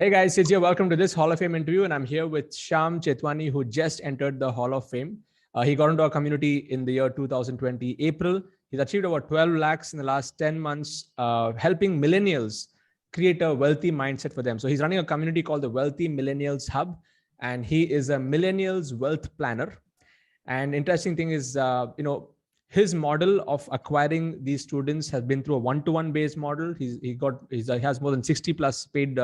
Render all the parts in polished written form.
Hey guys, it's here. Welcome to this Hall of Fame interview. And I'm here with Shyam Chetwani, who just entered the Hall of Fame. He got into our community in the year 2020, April. He's achieved over 12 lakhs in the last 10 months, helping millennials create a wealthy mindset for them. So he's running a community called the Wealthy Millennials Hub, and he is a millennials wealth planner. And interesting thing is, his model of acquiring these students has been through a one-to-one based model. He has more than 60 plus paid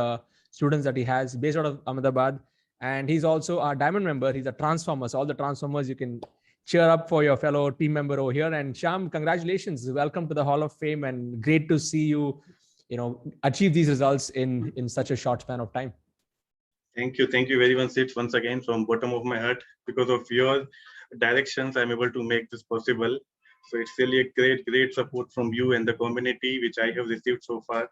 students that he has based out of Ahmedabad. And he's also a diamond member. He's a transformer. So all the transformers, you can cheer up for your fellow team member over here. And Shyam, congratulations. Welcome to the Hall of Fame, and great to see you, achieve these results in such a short span of time. Thank you. Thank you very much, Sid, once again, from bottom of my heart. Because of your directions, I'm able to make this possible. So it's really a great support from you and the community, which I have received so far.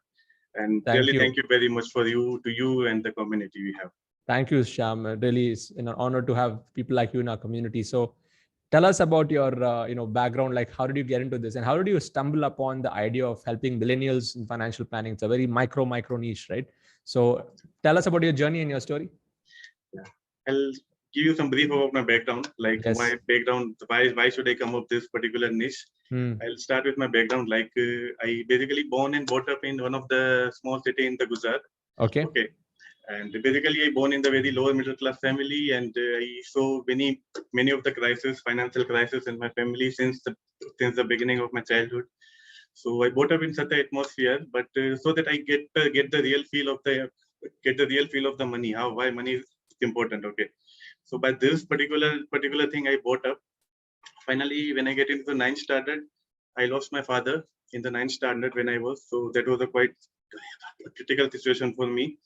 And thank you very much to you and the community we have. Thank you, Shyam. Really, it's an honor to have people like you in our community. So tell us about your background. Like, how did you get into this, and how did you stumble upon the idea of helping millennials in financial planning? It's a very micro niche, right? So tell us about your journey and your story. Yeah. I'll give you some brief about my background, like my background, why should I come up this particular niche. I'll start with my background. Like I basically born and brought up in one of the small city in the Gujarat. Okay. And basically I born in the very lower middle class family, and I saw many of the financial crisis in my family since the beginning of my childhood. So I brought up in such an atmosphere, but so that I get the real feel of the money, why money is important. Okay. So by this particular thing I brought up, finally when I get into the 9th standard, I lost my father in the 9th standard when I was. So that was a quite critical situation for me.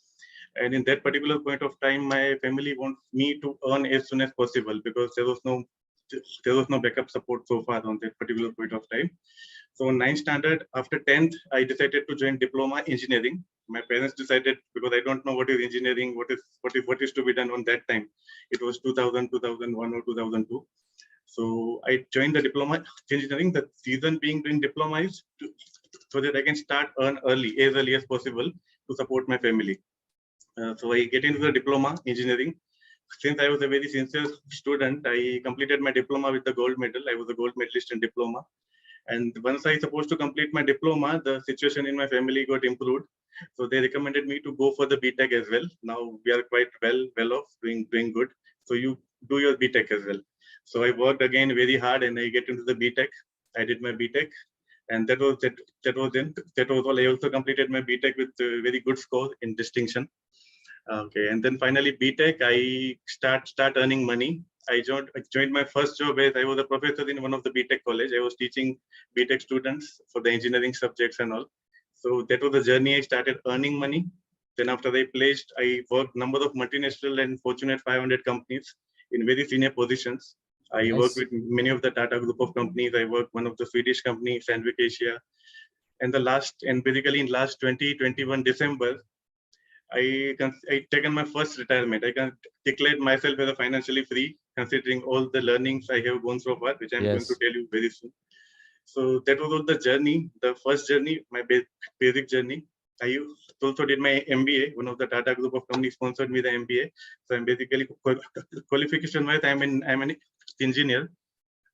And in that particular point of time, my family wants me to earn as soon as possible, because there was no backup support so far on that particular point of time. So in 9th standard, after 10th, I decided to join diploma engineering. My parents decided, because I don't know what is engineering, what is to be done on that time. It was 2000, 2001 or 2002. So I joined the diploma engineering. The reason being doing diploma is so that I can start earn as early as possible to support my family. So I get into the diploma engineering. Since I was a very sincere student, I completed my diploma with the gold medal. I was a gold medalist in diploma. And once I supposed to complete my diploma, the situation in my family got improved. So they recommended me to go for the BTech as well. Now we are quite well off, doing good. So you do your BTech as well. So I worked again very hard, and I get into the BTech. I did my BTech, and that was all. I also completed my BTech with very good score in distinction. Okay, and then finally BTech, I start earning money. I joined my first job as I was a professor in one of the BTech college. I was teaching BTech students for the engineering subjects and all. So that was the journey. I started earning money. Then after I worked number of multinational and Fortune 500 companies in very senior positions. I worked with many of the Tata group of companies. I worked one of the Swedish companies, Sandvik Asia. And basically in last 2021 December, I taken my first retirement. I can declare myself as a financially free, considering all the learnings I have gone so far, which I'm going to tell you very soon. So that was all the journey, the first journey, my basic journey. I also did my MBA. One of the Tata group of companies sponsored me the MBA. So I'm basically qualification-wise, I'm an engineer.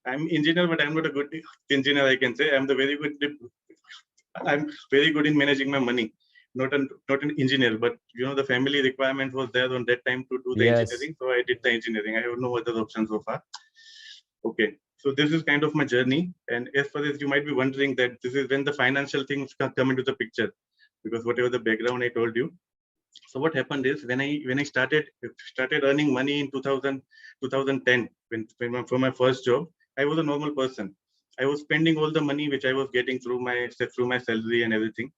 I'm engineer, but I'm not a good engineer. I can say I'm very good in managing my money. Not an engineer, but the family requirement was there on that time to do the engineering. So I did the engineering. I have no other option so far. Okay. So this is kind of my journey. And as far as you might be wondering, that this is when the financial things come into the picture, because whatever the background I told you. So what happened is when I started earning money in 2010, for my first job, I was a normal person. I was spending all the money which I was getting through my salary and everything.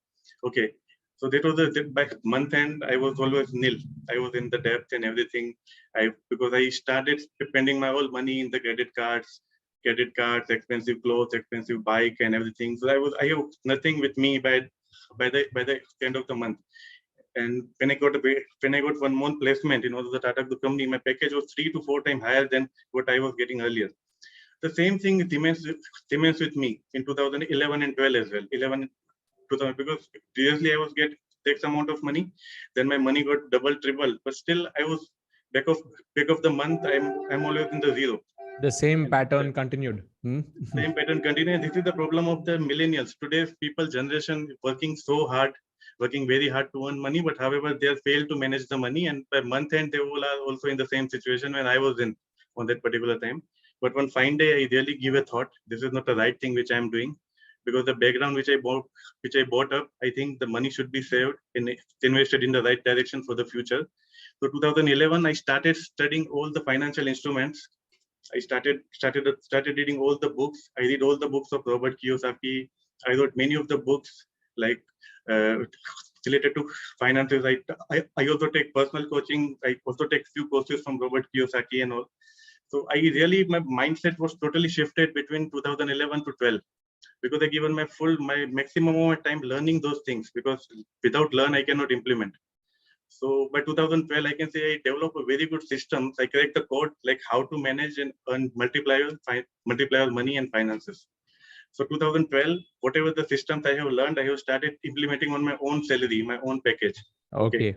Okay. So that was by month end, I was always nil. I was in the debt and everything. Because I started spending my whole money in the credit cards, expensive clothes, expensive bike, and everything. So I have nothing with me by the end of the month. And when I got one more placement in one of the Tata Group company, my package was 3 to 4 times higher than what I was getting earlier. The same thing remains with me in 2011 and 12 as well. 2000, because previously I was X amount of money. Then my money got double, triple, but still I was back of the month. I'm always in the zero. The same And pattern continued. same pattern continues. This is the problem of the millennials. Today's people generation working so hard, working very hard to earn money, but however they have failed to manage the money, and by month end they all are also in the same situation when I was in on that particular time. But one fine day I really give a thought. This is not the right thing which I am doing, because the background which I bought up, I think the money should be saved and invested in the right direction for the future. So 2011 I started studying all the financial instruments. I started reading all the books. I read all the books of Robert Kiyosaki. I wrote many of the books like uh, related to finances. I also take personal coaching. I also take few courses from Robert Kiyosaki and all. So I really, my mindset was totally shifted between 2011 to 12, because I given my maximum amount of time learning those things, because without learn I cannot implement. So by 2012, I can say I developed a very good system. I cracked the code like how to manage and earn multiplier money and finances. So 2012, whatever the systems I have learned, I have started implementing on my own salary, my own package. Okay.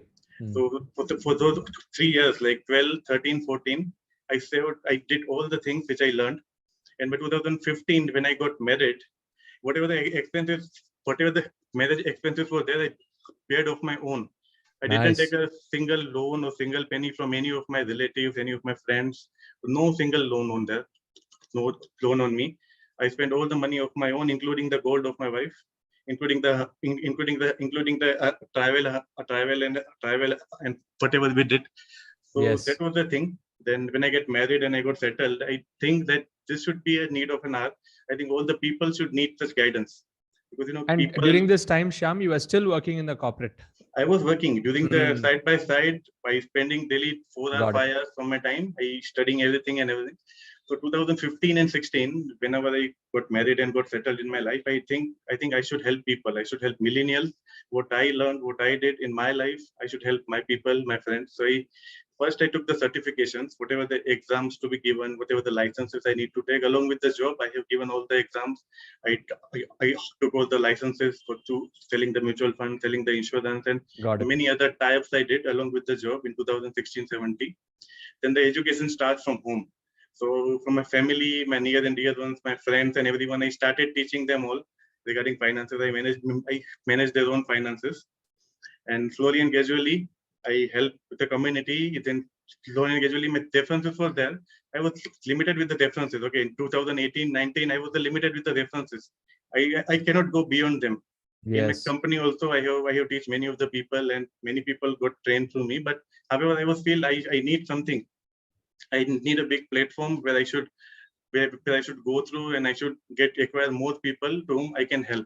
So for those 3 years, like 12, 13, 14, I did all the things which I learned. And by 2015, when I got married, whatever the marriage expenses were there, I paid off my own. I didn't take a single loan or single penny from any of my relatives, any of my friends. No single loan on there. No loan on me. I spent all the money of my own, including the gold of my wife, including the travel and whatever we did. So that was the thing. Then when I get married and I got settled, I think that this should be a need of an hour. I think all the people should need such guidance. Because and during this time, Shyam, you were still working in the corporate. I was working during the side by side by spending daily 4 or 5 hours from my time. I studying everything and everything. So 2015 and 16, whenever I got married and got settled in my life, I think I should help people. I should help millennials. What I learned, what I did in my life, I should help my people, my friends. So first I took the certifications, whatever the exams to be given, whatever the licenses I need to take along with the job. I have given all the exams. I took all the licenses to selling the mutual fund, selling the insurance, and many other types I did along with the job in 2016-17. Then the education starts from home. So from my family, my near and dear ones, my friends and everyone, I started teaching them all regarding finances. I managed their own finances. And slowly and gradually, I helped with the community. Then slowly and gradually, my references were there. I was limited with the references. Okay, in 2018-19, I was limited with the references. I cannot go beyond them. In my company also, I have teach many of the people, and many people got trained through me. But however, I was feel I need something. I need a big platform where I should go through, and I should acquire more people to whom I can help.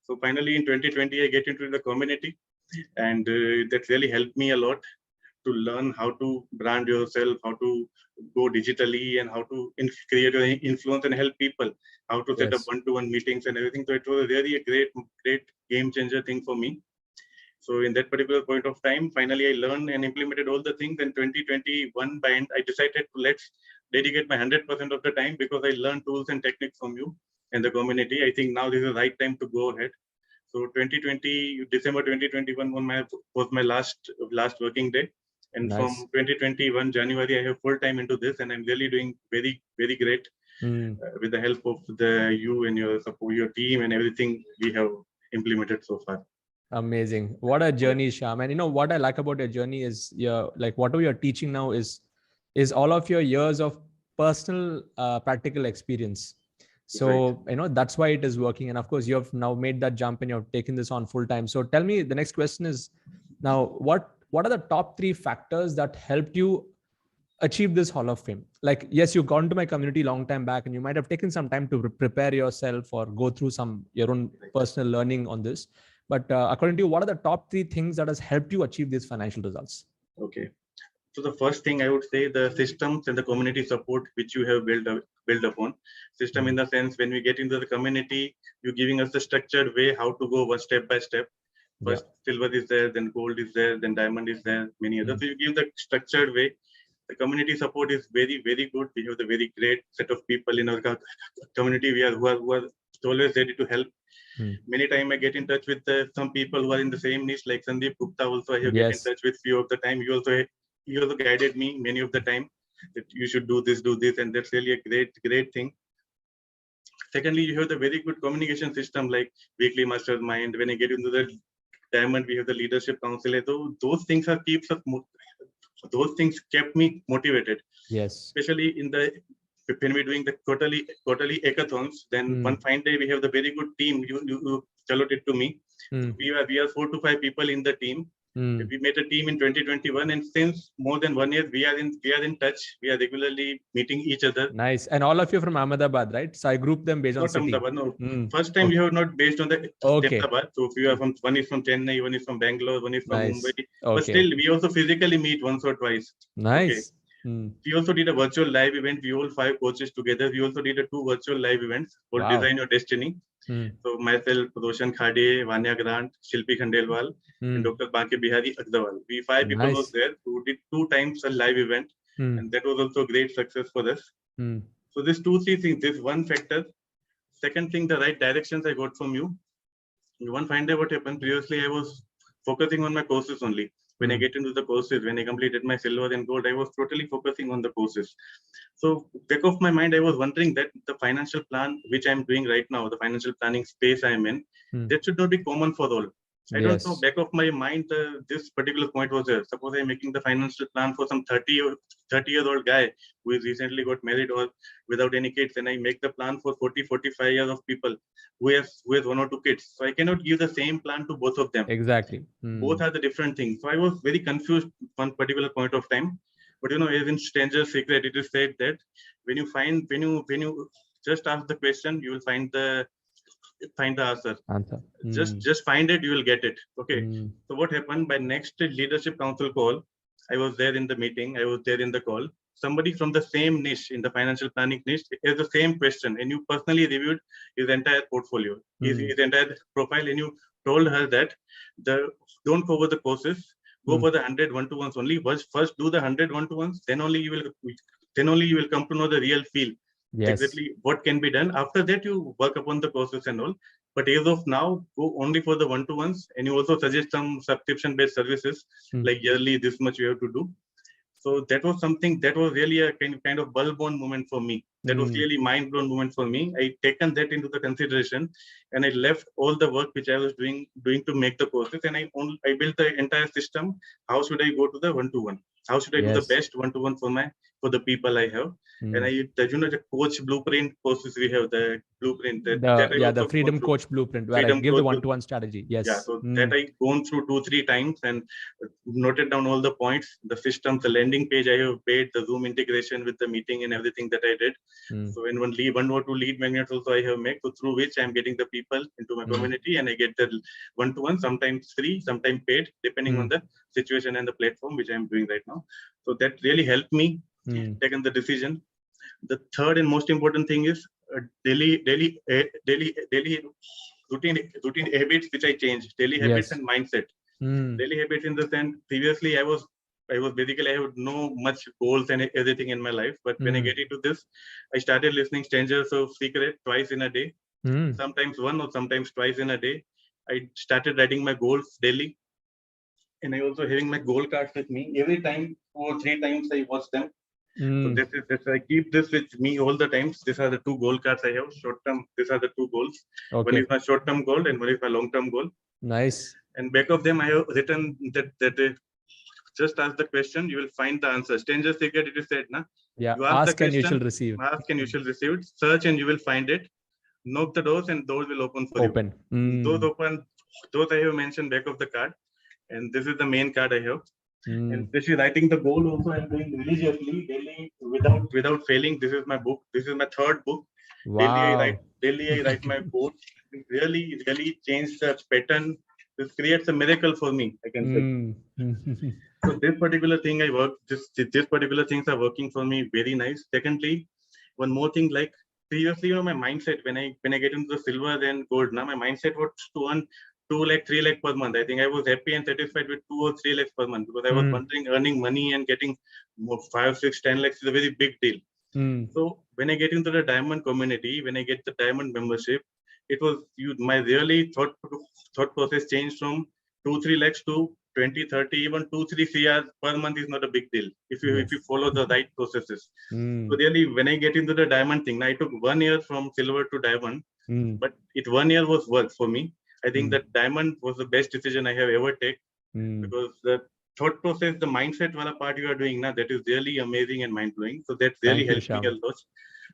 So finally, in 2020, I get into the community, and that really helped me a lot to learn how to brand yourself, how to go digitally, and how to create an influence and help people, how to set up one-to-one meetings and everything. So it was really a great game changer thing for me. So in that particular point of time, finally I learned and implemented all the things. In 2021 by end, I decided to let's dedicate my 100% of the time, because I learned tools and techniques from you and the community. I think now this is the right time to go ahead. So December 2021 was my last working day. And from 2021 January, I have full time into this, and I'm really doing very, very great with the help of you and your support, your team, and everything we have implemented so far. Amazing. What a journey, Shyam. And what I like about your journey is whatever you're teaching now is all of your years of personal practical experience. So, that's why it is working. And of course, you have now made that jump and you've taken this on full time. So tell me, the next question is now, what are the top 3 factors that helped you achieve this Hall of Fame? Like, yes, you've gone to my community long time back, and you might have taken some time to prepare yourself or go through your own personal learning on this. But according to you, what are the top 3 things that has helped you achieve these financial results? Okay. So the first thing I would say, the systems and the community support which you have built upon. System in the sense, when we get into the community, you're giving us the structured way how to go one step by step. First, silver is there, then gold is there, then diamond is there, many others. So you give the structured way. The community support is very, very good. We have the very great set of people in our community who are always ready to help Many time I get in touch with some people who are in the same niche, like Sandeep Gupta. Also, I have get in Yes. touch with few of the time. He also guided me many of the time that you should do this, and that's really a great thing. Secondly, you have the very good communication system like weekly mastermind. When I get into the diamond, we have the leadership council. So those things are those things kept me motivated. Yes. Especially when we're doing the quarterly hackathons, then one fine day we have the very good team. You allotted to me. We are 4 to 5 people in the team. We made a team in 2021, and since more than 1 year, we are in touch. We are regularly meeting each other. Nice. And all of you from Ahmedabad, right? So I grouped them based on Not city. Ahmedabad, no. First time we have not based on the Ahmedabad. So if you are from, one is from Chennai, one is from Bangalore, one is from Mumbai. But still, we also physically meet once or twice. Nice. We also did a virtual live event. We all 5 coaches together. We also did 2 virtual live events called Design Your Destiny. So myself, Roshan Khade, Vanya Grant, Shilpi Khandelwal, and Dr. Banke Bihari Agrawal. We 5 people was there who did 2 times a live event, and that was also a great success for us. So this 2-3 things, this one factor. Second thing, the right directions I got from you. One fine day, what happened previously, I was focusing on my courses only. When I get into the courses, when I completed my silver and gold, I was totally focusing on the courses. So back of my mind, I was wondering that the financial plan, which I'm doing right now, the financial planning space I'm in, that should not be common for all. I don't know, back of my mind, this particular point was there. Suppose I'm making the financial plan for some 30-year-old guy who is recently got married or without any kids, and I make the plan for 40-45 years of people who has 1 or 2 kids. So I cannot give the same plan to both of them. Exactly. Both are the different things. So I was very confused one particular point of time. But as in Stranger Secret, it is said that when you just ask the question, you will find the answer. Just find it, you will get it. Okay. So what happened by next leadership council call? I was there in the meeting. I was there in the call. Somebody from the same niche in the financial planning niche has the same question, and you personally reviewed his entire portfolio, his entire profile, and you told her that don't cover the courses, go for the 100 one-to-ones only. First do the 100 one-to-ones, then only you will come to know the real feel. Exactly what can be done. After that, you work upon the courses and all. But as of now, go only for the one-to-ones, and you also suggest some subscription-based services like yearly this much you have to do. So that was something that was really a kind of bulb-on moment for me. That was really mind-blown moment for me. I taken that into the consideration, and I left all the work which I was doing to make the courses, and I built the entire system. How should I go to the one-to-one? How should I do the best one-to-one for the people I have? And the coach blueprint courses we have, the blueprint the Freedom Coach Blueprint, where I give the one-to-one strategy. So that I gone through 2-3 times and noted down all the points, the systems, the landing page I have made, the Zoom integration with the meeting and everything that I did. So in one or two lead magnets also I have made, so through which I'm getting the people into my community, and I get the one-to-one, sometimes free, sometimes paid, depending on the situation and the platform which I'm doing right now. So that really helped me taking the decision. The third and most important thing is daily routine habits which I changed. Daily habits and mindset. Daily habits in the sense, previously I was basically, I had no much goals and everything in my life. But when I get into this, I started listening Strangers of Secret twice in a day, sometimes one or sometimes twice in a day. I started writing my goals daily, and I also having my goal cards with me. Every time, 2 or 3 times I watch them. So this I keep this with me all the times. These are the 2 goal cards I have. Short term, these are the 2 goals. One is my short term goal and one is my long term goal. Nice. And back of them, I have written that just ask the question, you will find the answer. Stranger Secret, it is said, na? Yeah. You ask and you shall receive. Ask and you shall receive. Search and you will find it. Knock the doors and doors will open for you. Those I have mentioned back of the card. And this is the main card I have. And especially writing the goal also I'm doing religiously, daily, without failing. This is my book. This is my 3rd book. Wow. Daily I write my goals. It really changed the pattern. This creates a miracle for me, I can say. So this particular thing I work, this particular things are working for me very nice. Secondly, one more thing, like previously, my mindset when I get into the silver and gold, now my mindset was to earn 2 lakh, 3 lakh per month. I think I was happy and satisfied with 2 or 3 lakhs per month, because I was wondering earning money and getting 5, 6, 10 lakhs is a very big deal. So when I get into the diamond community, when I get the diamond membership, it was my really thought process changed from 2-3 lakhs to 20, 30, even 2-3 CR per month is not a big deal if you follow the right processes. So really, when I get into the diamond thing, I took 1 year from silver to diamond, but 1 year was worth for me. I think that diamond was the best decision I have ever taken, because the thought process, the mindset wala part you are doing now, that is really amazing and mind blowing. So that really helped me a lot.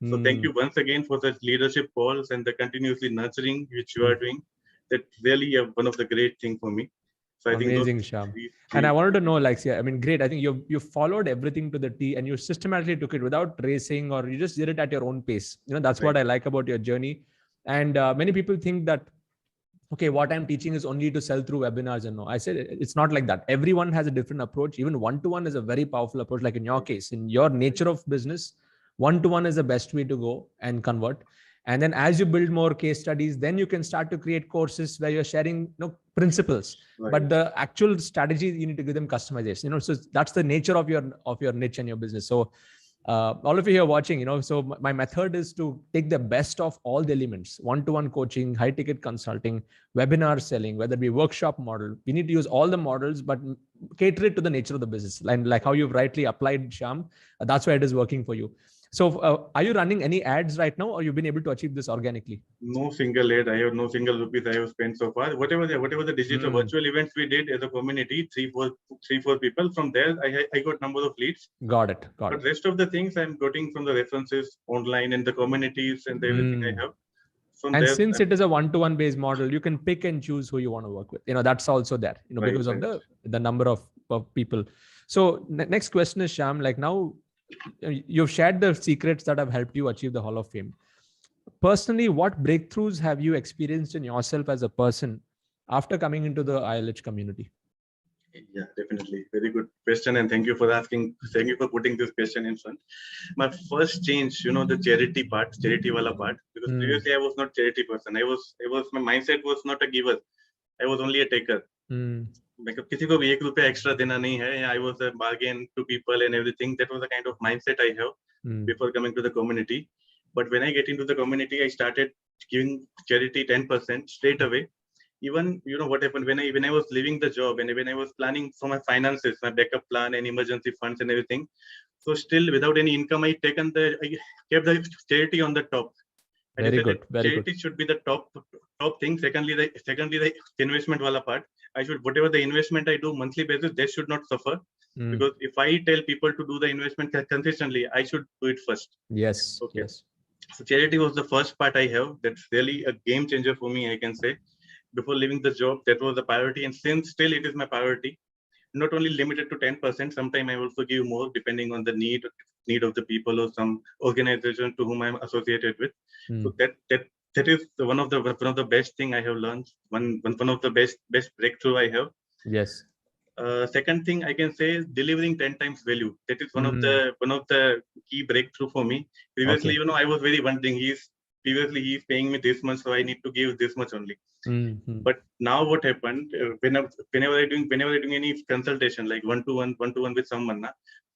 So thank you once again for the leadership calls and the continuously nurturing which you are doing. That's really one of the great things for me. So I amazing, think Shyam. And I wanted to know, like, yeah, I mean, great. I think you followed everything to the T, and you systematically took it without racing, or you just did it at your own pace. That's what I like about your journey. And many people think that, okay, what I'm teaching is only to sell through webinars. And no, I said it's not like that. Everyone has a different approach. Even one-to-one is a very powerful approach. Like in your case, in your nature of business, one-to-one is the best way to go and convert. And then as you build more case studies, then you can start to create courses where you're sharing principles. But the actual strategy, you need to give them customization. So that's the nature of your niche and your business. So all of you here watching, so my method is to take the best of all the elements: one-to-one coaching, high ticket consulting, webinar selling, whether it be workshop model. We need to use all the models, but cater it to the nature of the business. And like how you've rightly applied, Shyam, that's why it is working for you. So are you running any ads right now, or you've been able to achieve this organically? No single ad. I have no single rupees I have spent so far. Whatever the digital virtual events we did as a community, three, four people. From there, I got number of leads. Got it. But rest of the things I'm getting from the references online and the communities and everything I have. And since it is a one-to-one based model, you can pick and choose who you want to work with. That's also there, because of the number of people. So next question is, Shyam, like now you've shared the secrets that have helped you achieve the Hall of Fame. Personally, what breakthroughs have you experienced in yourself as a person after coming into the ILH community? Yeah, definitely. Very good question. And thank you for asking. Thank you for putting this question in front. My first change, the charity wala part, because previously I was not charity person. My mindset was not a giver. I was only a taker. किसी को भी 1 रुपया extra देना नहीं है. I was a bargain to people and everything. That was the kind of mindset I have before coming to the community. But when I get into the community, I started giving charity 10% straight away. Even what happened when I was leaving the job and when I was planning for my finances, my backup plan and emergency funds and everything. So still without any income, I kept the charity on the top. Very good. Charity should be the top thing. Secondly, the investment wala part. I should, whatever the investment I do monthly basis, they should not suffer. Because if I tell people to do the investment consistently, I should do it first. Yes. Okay. Yes. So charity was the first part I have. That's really a game changer for me, I can say. Before leaving the job, that was the priority, and since still it is my priority. Not only limited to 10%, sometimes I also give more depending on the need of the people or some organization to whom I'm associated with. So that is one of the best thing I have learned. One of the best breakthrough I have. Yes. Second thing I can say is delivering 10 times value. That is one of the key breakthrough for me. Previously, I was very wondering. He's paying me this much, so I need to give this much only. But now what happened, whenever I doing any consultation, like one-to-one with someone,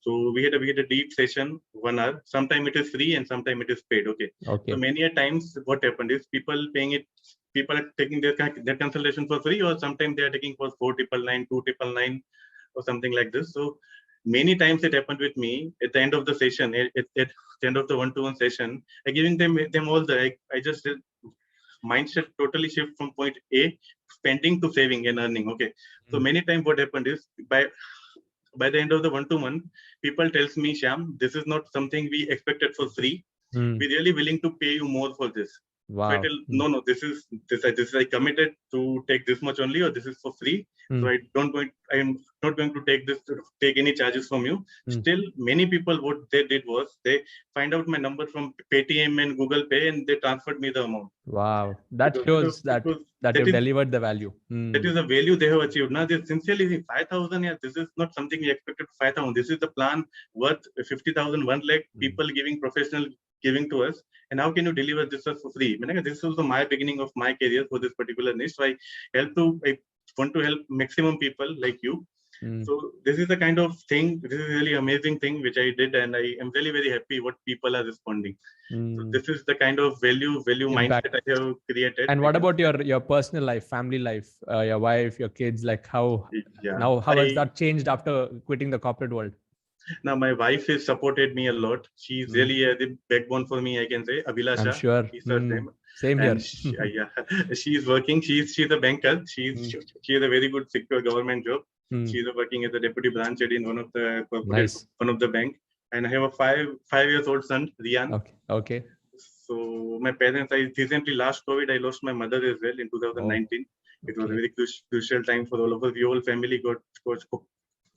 so we had a deep session, 1 hour. Sometimes it is free and sometimes it is paid. Okay. So many a times what happened is people are taking their consultation for free, or sometimes they are taking for 4,999, 2,999 or something like this. So many times it happened with me at the end of the session, at the end of the one-to-one session, I giving them all I just did mindset totally shift from point A, spending, to saving and earning. Okay. So many times what happened is by the end of the one-to-one, people tells me, Shyam, this is not something we expected for free. We're really willing to pay you more for this. Wow. So I tell, no, this is I committed to take this much only, or this is for free. So I am not going to take any charges from you. Still, many people, what they did was they find out my number from Paytm and Google Pay, and they transferred me the amount. Wow. That shows that you've delivered the value. That is the value they have achieved. Now, they sincerely 5,000. Yeah, this is not something we expected. 5,000. This is the plan worth 50,000, 1 lakh. People professional giving to us. And how can you deliver this for free? I mean, this was my beginning of my career for this particular niche. So I want to help maximum people like you. So this is the kind of thing, this is a really amazing thing which I did, and I am really very happy what people are responding. So this is the kind of value Impact. mindset I have created. And what about your personal life, family life, your wife, your kids? Like how has that changed after quitting the corporate world? Now my wife has supported me a lot. She's really the backbone for me, I can say. Abhilasha, I'm sure. is her name. Same And here. she's working. She's a banker. She has a very good secure government job. She's working as a deputy branch head in one of the corporate, one of the bank. And I have a 5 years old son, Rian. Okay. So my parents, I recently last COVID, I lost my mother as well in 2019. It was a very crucial time for all of us. The whole family got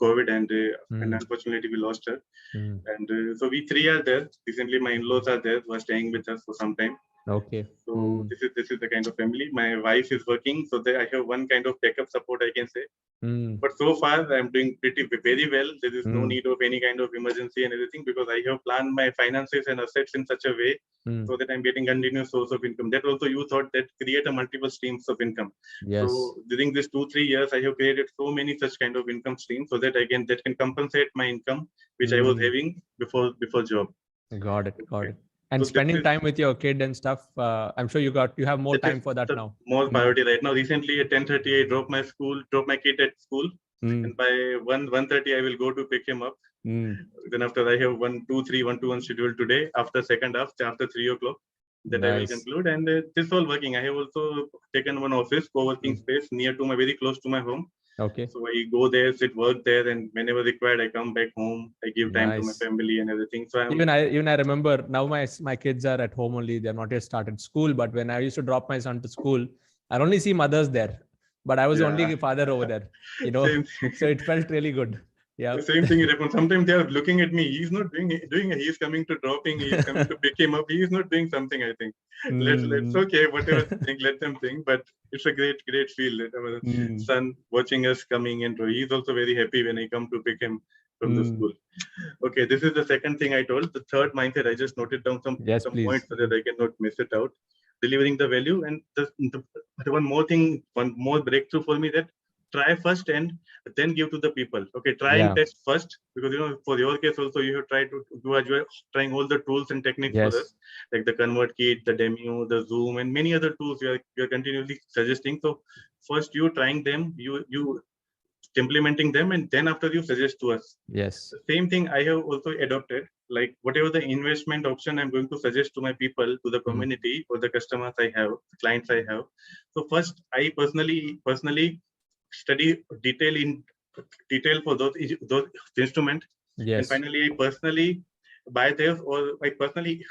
COVID, and unfortunately we lost her. And so we three are there. Recently, my in-laws are there, who are staying with us for some time. Okay. So this is the kind of family. My wife is working, so I have one kind of backup support, I can say. But so far, I'm doing very well. There is no need of any kind of emergency and everything, because I have planned my finances and assets in such a way so that I'm getting continuous source of income. That also you thought that create a multiple streams of income. Yes. So during these 2-3 years, I have created so many such kind of income streams so that that can compensate my income, which I was having before job. Got it. And so spending time with your kid and stuff, I'm sure you have more time for that now. More priority right now. Recently at 10:30, I drop my kid at school, and by 1:30 I will go to pick him up. Then after I have 1-2-3-1-2-1 schedule today. After second half, after 3 o'clock, that I will conclude. And this all working. I have also taken one office, co-working space very close to my home. Okay. So I go there, work there, and whenever required, I come back home. I give time to my family and everything. So even I remember now my kids are at home only. They're not yet started school. But when I used to drop my son to school, I only see mothers there, but I was only the father over there. So it felt really good. Yeah. The same thing happens. Sometimes they are looking at me. He's not doing it. He's coming to dropping. He's coming to pick him up. He's not doing something. I think. Let's okay. Whatever think, let them think. But it's a great feel that our son watching us coming in. He's also very happy when I come to pick him from the school. Okay, this is the second thing I told. The third mindset, I just noted down some points so that I cannot miss it out. Delivering the value, and one more breakthrough for me, that try first and then give to the people. Okay, try and test first, because for your case also you have tried to you are trying all the tools and techniques for us, like the convert kit, the demo, the Zoom, and many other tools you are continuously suggesting. So first you trying them, you implementing them, and then after you suggest to us. Yes. The same thing I have also adopted. Like whatever the investment option I'm going to suggest to my people, to the community, or the customers I have, the clients I have. So first, I personally study detail for those instruments. Yes. And finally, I personally buy theirs, or I personally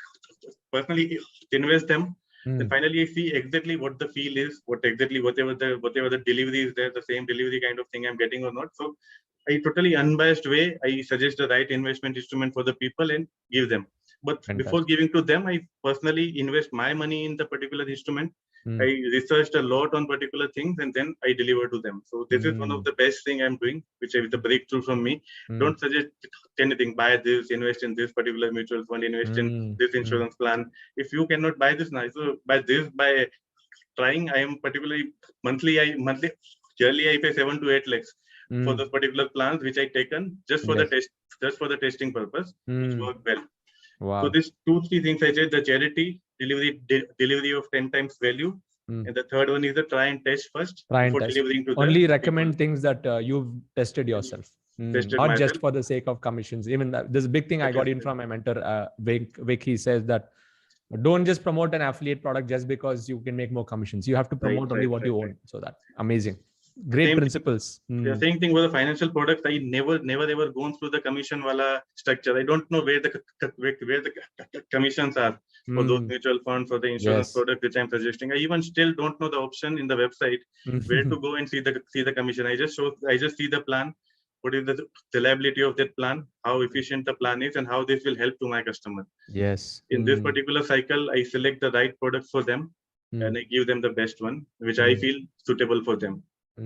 invest them. And finally, I see exactly what the feel is, whatever the delivery is there, the same delivery kind of thing I'm getting or not. So I totally unbiased way, I suggest the right investment instrument for the people and give them. But before giving to them, I personally invest my money in the particular instrument. I researched a lot on particular things, and then I deliver to them. So this is one of the best thing I'm doing, which is the breakthrough from me. Don't suggest anything. Buy this, invest in this particular mutual fund, invest in this insurance plan. If you cannot buy this now, so by trying, I am particularly yearly I pay 7 to 8 lakhs for those particular plans, which I taken just for the testing purpose, which work well. Wow. So these 2-3 things I said: the charity, delivery of 10 times value, and the third one is the try and test first before delivering to them. Only recommend things that you've tested yourself, not myself. Just for the sake of commissions. Even there's a big thing I got in from my mentor, Vic. He says that don't just promote an affiliate product just because you can make more commissions. You have to promote only what you own. So that's amazing. Great principles. The same thing with the financial products. I never ever gone through the commission wala structure. I don't know where the commissions are for those mutual funds or the insurance product which I'm suggesting. I even still don't know the option in the website where to go and see the commission. I just see the plan. What is the reliability of that plan? How efficient the plan is, and how this will help to my customer. Yes. In this particular cycle, I select the right products for them, and I give them the best one, which I feel suitable for them. So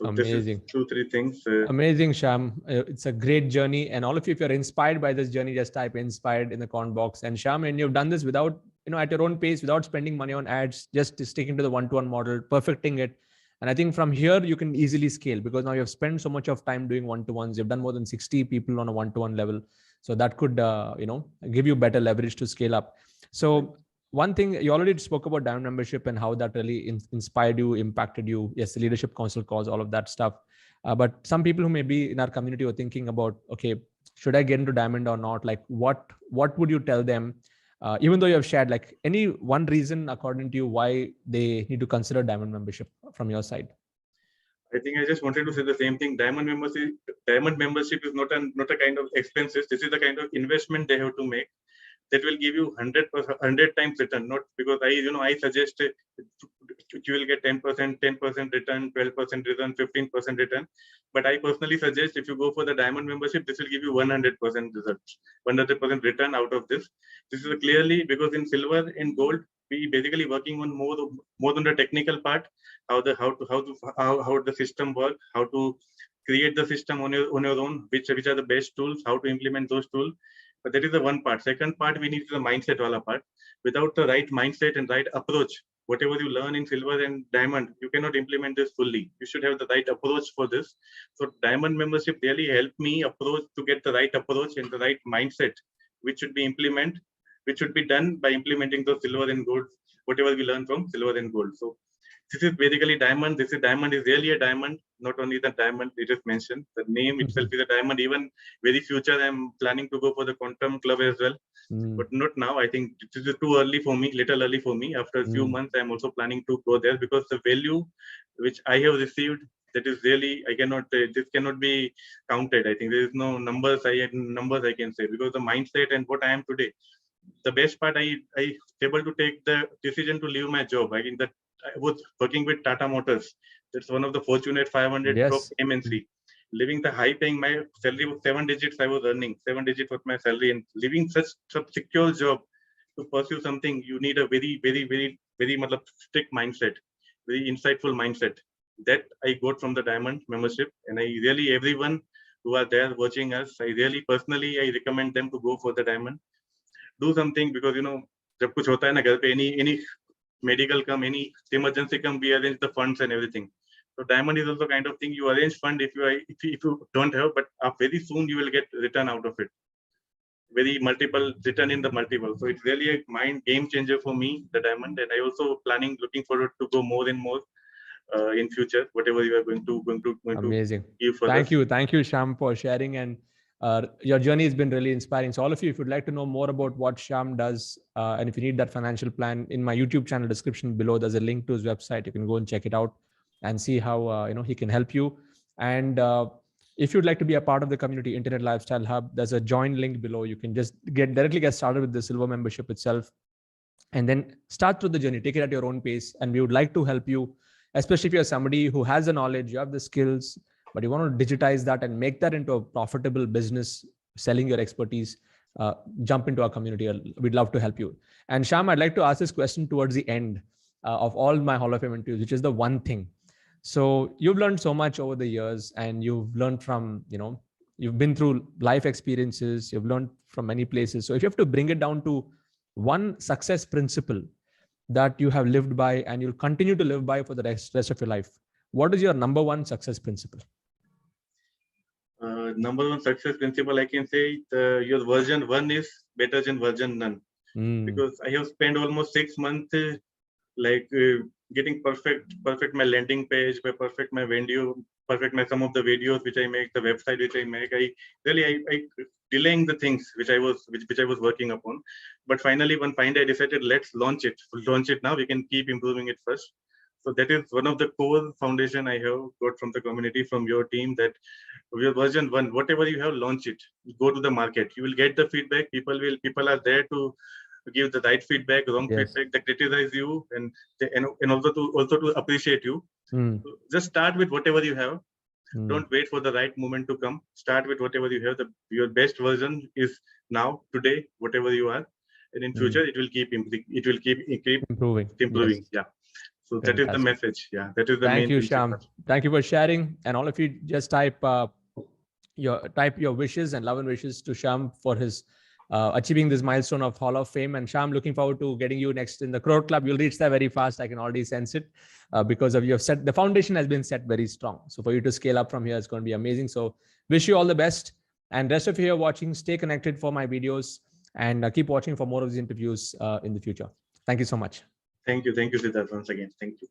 amazing. This is 2-3 things. Amazing, Sham. It's a great journey, and all of you, if you're inspired by this journey, just type inspired in the comment box. And Sham, and you've done this without, at your own pace, without spending money on ads, just sticking to the one-to-one model, perfecting it. And I think from here, you can easily scale, because now you have spent so much of time doing one-to-ones. You've done more than 60 people on a one-to-one level. So that could, give you better leverage to scale up. So one thing, you already spoke about diamond membership and how that really inspired you, impacted you. Yes, the leadership council calls, all of that stuff. But some people who may be in our community are thinking about, okay, should I get into diamond or not? Like, what would you tell them? Even though you have shared, like, any one reason according to you why they need to consider diamond membership from your side? I think I just wanted to say the same thing. Diamond membership is not a kind of expenses. This is the kind of investment they have to make that will give you 100 times return. Not because I suggest you will get 10%, 10% return, 12% return, 15% return. But I personally suggest if you go for the diamond membership, this will give you 100% results, 100% return out of this. This is clearly because in silver and gold, we basically working on more on the technical part, how the system work, how to create the system on your own, which are the best tools, how to implement those tools. But that is the one part. Second part, we need the mindset wala part. Without the right mindset and right approach, whatever you learn in silver and diamond, you cannot implement this fully. You should have the right approach for this. So diamond membership really helped me approach to get the right approach and the right mindset, which should be done by implementing the silver and gold, whatever we learn from silver and gold. So this is basically diamond. This is diamond is really a diamond, not only the diamond it is mentioned. The name itself is a diamond. Even very future, I'm planning to go for the quantum club as well, but not now. I think this is too early for me, little early for me. After a few months, I'm also planning to go there, because the value which I have received, that is really, this cannot be counted. I think there is no numbers I can say, because the mindset and what I am today. The best part, I able to take the decision to leave my job. I think that I was working with Tata Motors. That's one of the Fortune 500 top Yes. MNC. Living the high paying, my salary was 7 digits. I was earning 7 digits was my salary, and living such secure job to pursue something, you need a very, very, very, very strict mindset, very insightful mindset. That I got from the diamond membership, and I really, everyone who are there watching us, I really personally, I recommend them to go for the diamond. Do something, because जब कुछ होता है ना घर पे, any medical come, any emergency come, we arrange the funds and everything. So diamond is also kind of thing, you arrange fund if you don't have, but very soon you will get return out of it. Very multiple return in the multiple. So it's really a mind game changer for me, the diamond, and I also looking forward to go more and more in future, whatever you are going to Amazing. give for Thank you, Shyam, for sharing, and your journey has been really inspiring. So all of you, if you'd like to know more about what Shyam does, and if you need that financial plan, in my YouTube channel description below, there's a link to his website. You can go and check it out and see how he can help you. And if you'd like to be a part of the community Internet Lifestyle Hub, there's a join link below. You can just directly get started with the silver membership itself, and then start through the journey. Take it at your own pace, and we would like to help you, especially if you're somebody who has the knowledge, you have the skills, but you want to digitize that and make that into a profitable business, selling your expertise. Jump into our community. We'd love to help you. And Shyam, I'd like to ask this question towards the end of all my Hall of Fame interviews, which is the one thing. So you've learned so much over the years, and you've learned from, you've been through life experiences, you've learned from many places. So if you have to bring it down to one success principle that you have lived by and you'll continue to live by for the rest of your life, what is your number one success principle? Number one success principle, I can say your version 1 is better than version none. Because I have spent almost 6 months getting perfect my landing page, perfect my video, perfect my some of the videos which I make, the website which I make. I delaying the things which I was working upon. But finally, one fine day I decided, let's launch it now. We can keep improving it first. So that is one of the core foundation I have got from the community, from your team, that your version 1, whatever you have, launch it. Go to the market. You will get the feedback. People are there to give the right feedback, wrong feedback, they criticize you, and also to appreciate you. So just start with whatever you have. Don't wait for the right moment to come. Start with whatever you have. Your best version is now, today, whatever you are, and in future it will keep improving. Yes. Yeah. So that is the message. Yeah, that is the main. Thank you, Shyam. Thank you for sharing. And all of you, just type your wishes and love and wishes to Shyam for his achieving this milestone of Hall of Fame. And Sham, looking forward to getting you next in the Crore Club. You'll reach there very fast. I can already sense it because of you have set, the foundation has been set very strong. So for you to scale up from here, it's going to be amazing. So wish you all the best. And rest of you here watching, stay connected for my videos and keep watching for more of these interviews in the future. Thank you so much. Thank you, Siddharth, once again. Thank you.